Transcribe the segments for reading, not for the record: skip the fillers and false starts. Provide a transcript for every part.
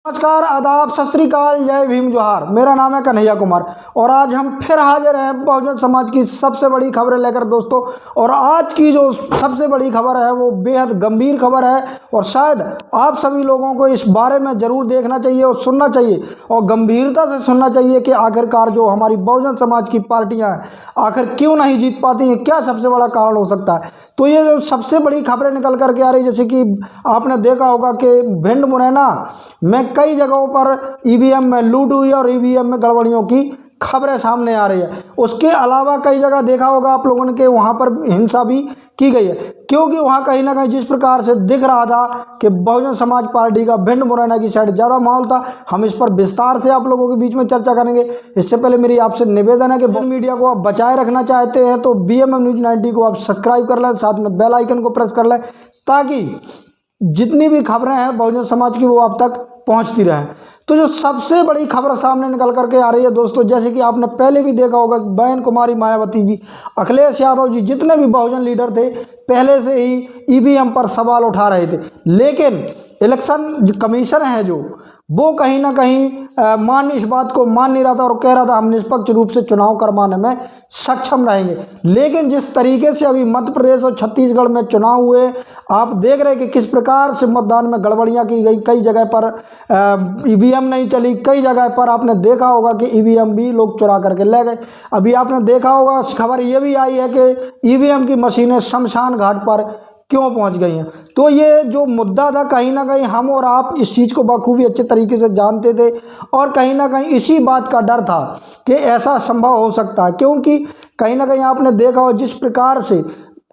नमस्कार, आदाब, सत श्री अकाल, जय भीम, जोहार। मेरा नाम है कन्हैया कुमार और आज हम फिर हाजिर हैं बहुजन समाज की सबसे बड़ी खबरें लेकर दोस्तों। और आज की जो सबसे बड़ी खबर है वो बेहद गंभीर खबर है और शायद आप सभी लोगों को इस बारे में ज़रूर देखना चाहिए और सुनना चाहिए और गंभीरता से सुनना चाहिए कि आखिरकार जो हमारी बहुजन समाज की पार्टियाँ हैं आखिर क्यों नहीं जीत पाती हैं, क्या सबसे बड़ा कारण हो सकता है। तो ये जो सबसे बड़ी खबरें निकल करके आ रही, जैसे कि आपने देखा होगा कि भिंड मुरैना में कई जगहों पर ईवीएम में लूट हुई और ईवीएम में गड़बड़ियों की खबरें सामने आ रही है। उसके अलावा कई जगह देखा होगा आप लोगों ने कि वहाँ पर हिंसा भी की गई है, क्योंकि वहाँ कहीं ना कहीं जिस प्रकार से दिख रहा था कि बहुजन समाज पार्टी का भिंड मुरैना की साइड ज़्यादा माहौल था। हम इस पर विस्तार से आप लोगों के बीच में चर्चा करेंगे। इससे पहले मेरी आपसे निवेदन है कि मीडिया को आप बचाए रखना चाहते हैं तो BMM News 90 को आप सब्सक्राइब कर लें, साथ में बेल आइकन को प्रेस कर लें ताकि जितनी भी खबरें हैं बहुजन समाज की वो आप तक पहुंचती रहे। तो जो सबसे बड़ी खबर सामने निकल करके आ रही है दोस्तों, जैसे कि आपने पहले भी देखा होगा कि बहन कुमारी मायावती जी, अखिलेश यादव जी, जितने भी बहुजन लीडर थे पहले से ही ईवीएम पर सवाल उठा रहे थे, लेकिन इलेक्शन कमीशन है जो वो कहीं ना कहीं इस बात को मान नहीं रहा था और कह रहा था हम निष्पक्ष रूप से चुनाव करवाने में सक्षम रहेंगे। लेकिन जिस तरीके से अभी मध्य प्रदेश और छत्तीसगढ़ में चुनाव हुए, आप देख रहे हैं कि किस प्रकार से मतदान में गड़बड़ियां की गई। कई जगह पर ईवीएम नहीं चली, कई जगह पर आपने देखा होगा कि ईवीएम भी लोग चुरा करके ले गए। अभी आपने देखा होगा खबर ये भी आई है कि ईवीएम की मशीनें शमशान घाट पर क्यों पहुंच गई हैं। तो ये जो मुद्दा था कहीं ना कहीं हम और आप इस चीज़ को बखूबी अच्छे तरीके से जानते थे और कहीं ना कहीं इसी बात का डर था कि ऐसा संभव हो सकता है, क्योंकि कहीं ना कहीं आपने देखा हो जिस प्रकार से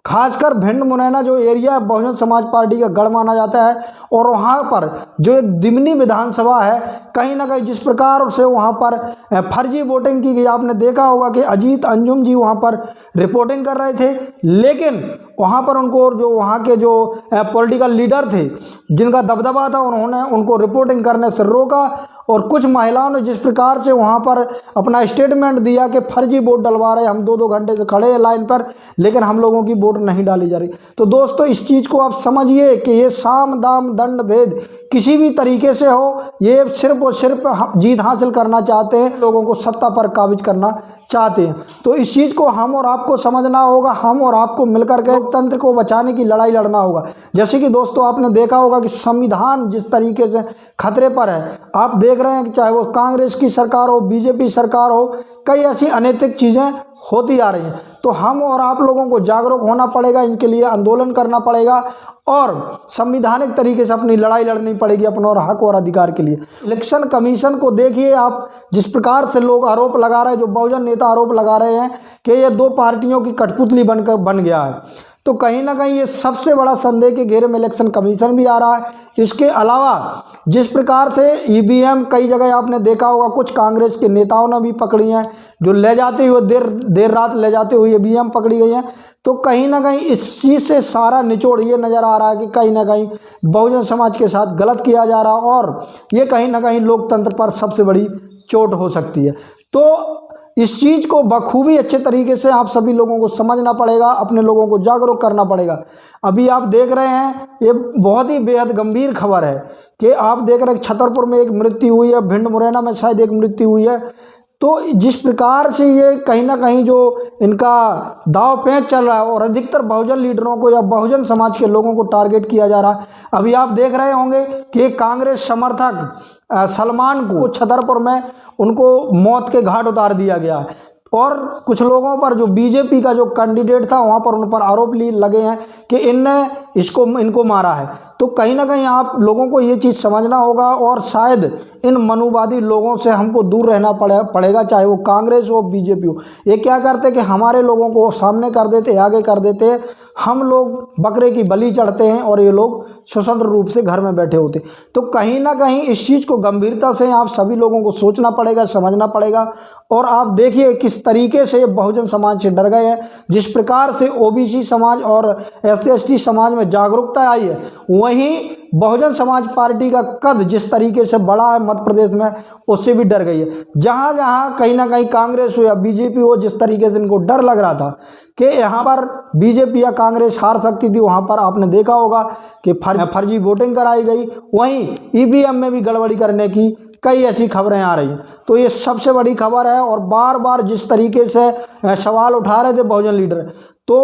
खासकर भिंड मुरैना जो एरिया बहुजन समाज पार्टी का गढ़ माना जाता है और वहाँ पर जो एक दिमनी विधानसभा है, कहीं ना कहीं जिस प्रकार से वहाँ पर फर्जी वोटिंग की गई। आपने देखा होगा कि अजीत अंजुम जी वहाँ पर रिपोर्टिंग कर रहे थे, लेकिन वहाँ पर उनको जो वहाँ के जो पॉलिटिकल लीडर थे जिनका दबदबा था उन्होंने उनको रिपोर्टिंग करने से रोका और कुछ महिलाओं ने जिस प्रकार से वहाँ पर अपना स्टेटमेंट दिया कि फर्जी वोट डलवा रहे, हम 2-2 घंटे से खड़े हैं लाइन पर लेकिन हम लोगों की वोट नहीं डाली जा रही। तो दोस्तों इस चीज़ को आप समझिए कि ये साम दाम दंड भेद किसी भी तरीके से हो, ये सिर्फ और सिर्फ जीत हासिल करना चाहते हैं, लोगों को सत्ता पर काबिज करना चाहते हैं। तो इस चीज़ को हम और आपको समझना होगा, हम और आपको मिलकर के लोकतंत्र को बचाने की लड़ाई लड़ना होगा। जैसे कि दोस्तों आपने देखा होगा कि संविधान जिस तरीके से खतरे पर है, आप देख रहे हैं कि चाहे वो कांग्रेस की सरकार हो, बीजेपी सरकार हो, कई ऐसी अनैतिक चीज़ें होती आ रही हैं। तो हम और आप लोगों को जागरूक होना पड़ेगा, इनके लिए आंदोलन करना पड़ेगा और संवैधानिक तरीके से अपनी लड़ाई लड़नी पड़ेगी अपने और हक और अधिकार के लिए। इलेक्शन कमीशन को देखिए आप, जिस प्रकार से लोग आरोप लगा रहे हैं, जो बहुजन नेता आरोप लगा रहे हैं कि ये 2 पार्टियों की कठपुतली बन गया है, तो कहीं ना कहीं ये सबसे बड़ा संदेह के घेरे में इलेक्शन कमीशन भी आ रहा है। इसके अलावा जिस प्रकार से ईवीएम कई जगह आपने देखा होगा कुछ कांग्रेस के नेताओं ने भी पकड़ी हैं, जो ले जाते हुए देर रात ले जाते हुए ईवीएम पकड़ी गई हैं। तो कहीं ना कहीं इस चीज़ से सारा निचोड़ ये नज़र आ रहा है कि कहीं ना कहीं बहुजन समाज के साथ गलत किया जा रहा है और ये कहीं ना कहीं लोकतंत्र पर सबसे बड़ी चोट हो सकती है। तो इस चीज़ को बखूबी अच्छे तरीके से आप सभी लोगों को समझना पड़ेगा, अपने लोगों को जागरूक करना पड़ेगा। अभी आप देख रहे हैं ये बहुत ही बेहद गंभीर खबर है कि आप देख रहे हैं छतरपुर में एक मृत्यु हुई है, भिंड मुरैना में शायद एक मृत्यु हुई है। तो जिस प्रकार से ये कहीं ना कहीं जो इनका दाव पेच चल रहा है और अधिकतर बहुजन लीडरों को या बहुजन समाज के लोगों को टारगेट किया जा रहा है। अभी आप देख रहे होंगे कि एक कांग्रेस समर्थक सलमान को छतरपुर में उनको मौत के घाट उतार दिया गया है और कुछ लोगों पर जो बीजेपी का जो कैंडिडेट था वहाँ पर उन पर आरोप लगे हैं कि इनको मारा है। तो कहीं ना कहीं आप लोगों को ये चीज़ समझना होगा और शायद इन मनुवादी लोगों से हमको दूर रहना पड़ेगा, चाहे वो कांग्रेस हो बीजेपी हो। ये क्या करते कि हमारे लोगों को सामने कर देते, आगे कर देते हैं, हम लोग बकरे की बलि चढ़ते हैं और ये लोग स्वतंत्र रूप से घर में बैठे होते। तो कहीं ना कहीं इस चीज़ को गंभीरता से आप सभी लोगों को सोचना पड़ेगा, समझना पड़ेगा। और आप देखिए किस तरीके से बहुजन समाज से डर गए हैं, जिस प्रकार से OBC समाज और SC ST समाज में जागरूकता आई है, वहीं बहुजन समाज पार्टी का कद जिस तरीके से बढ़ा है मध्य प्रदेश में, उससे भी डर गई है। जहाँ जहाँ कहीं ना कहीं कांग्रेस हो या बीजेपी हो, जिस तरीके से इनको डर लग रहा था कि यहाँ पर बीजेपी या कांग्रेस हार सकती थी, वहाँ पर आपने देखा होगा कि फर्जी वोटिंग कराई गई। वहीं ईवीएम में भी गड़बड़ी करने की कई ऐसी खबरें आ रही हैं। तो ये सबसे बड़ी खबर है। और बार बार जिस तरीके से सवाल उठा रहे थे बहुजन लीडर, तो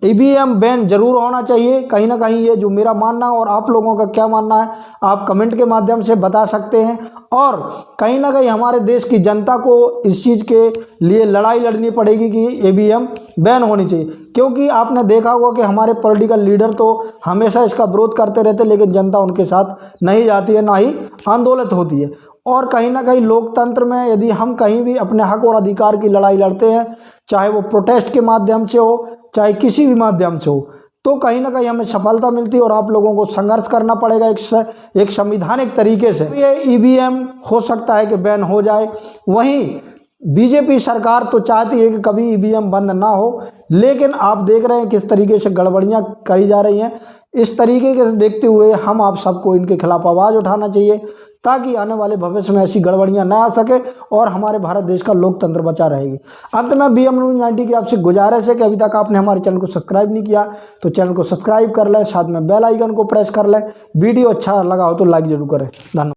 ईवीएम बैन जरूर होना चाहिए। कहीं ना कहीं ये जो मेरा मानना है, और आप लोगों का क्या मानना है, आप कमेंट के माध्यम से बता सकते हैं। और कहीं ना कहीं हमारे देश की जनता को इस चीज़ के लिए लड़ाई लड़नी पड़ेगी कि ईवीएम बैन होनी चाहिए। क्योंकि आपने देखा होगा कि हमारे पॉलिटिकल लीडर तो हमेशा इसका विरोध करते रहते, लेकिन जनता उनके साथ नहीं जाती है, ना ही आंदोलित होती है। और कहीं ना कहीं लोकतंत्र में यदि हम कहीं भी अपने हक और अधिकार की लड़ाई लड़ते हैं, चाहे वो प्रोटेस्ट के माध्यम से हो, चाहे किसी भी माध्यम से हो, तो कहीं ना कहीं हमें सफलता मिलती है। और आप लोगों को संघर्ष करना पड़ेगा एक संवैधानिक तरीके से। ये ईवीएम हो सकता है कि बैन हो जाए। वहीं बीजेपी सरकार तो चाहती है कि कभी ईवीएम बंद ना हो, लेकिन आप देख रहे हैं किस तरीके से गड़बड़ियां करी जा रही हैं। इस तरीके से देखते हुए हम आप सबको इनके खिलाफ आवाज़ उठाना चाहिए, ताकि आने वाले भविष्य में ऐसी गड़बड़ियां ना आ सके और हमारे भारत देश का लोकतंत्र बचा रहेगी। अंत में BM News 90 की आपसे गुजारिश है कि अभी तक आपने हमारे चैनल को सब्सक्राइब नहीं किया तो चैनल को सब्सक्राइब कर लें, साथ में बेल आइकन को प्रेस कर लें। वीडियो अच्छा लगा हो तो लाइक जरूर करें। धन्यवाद।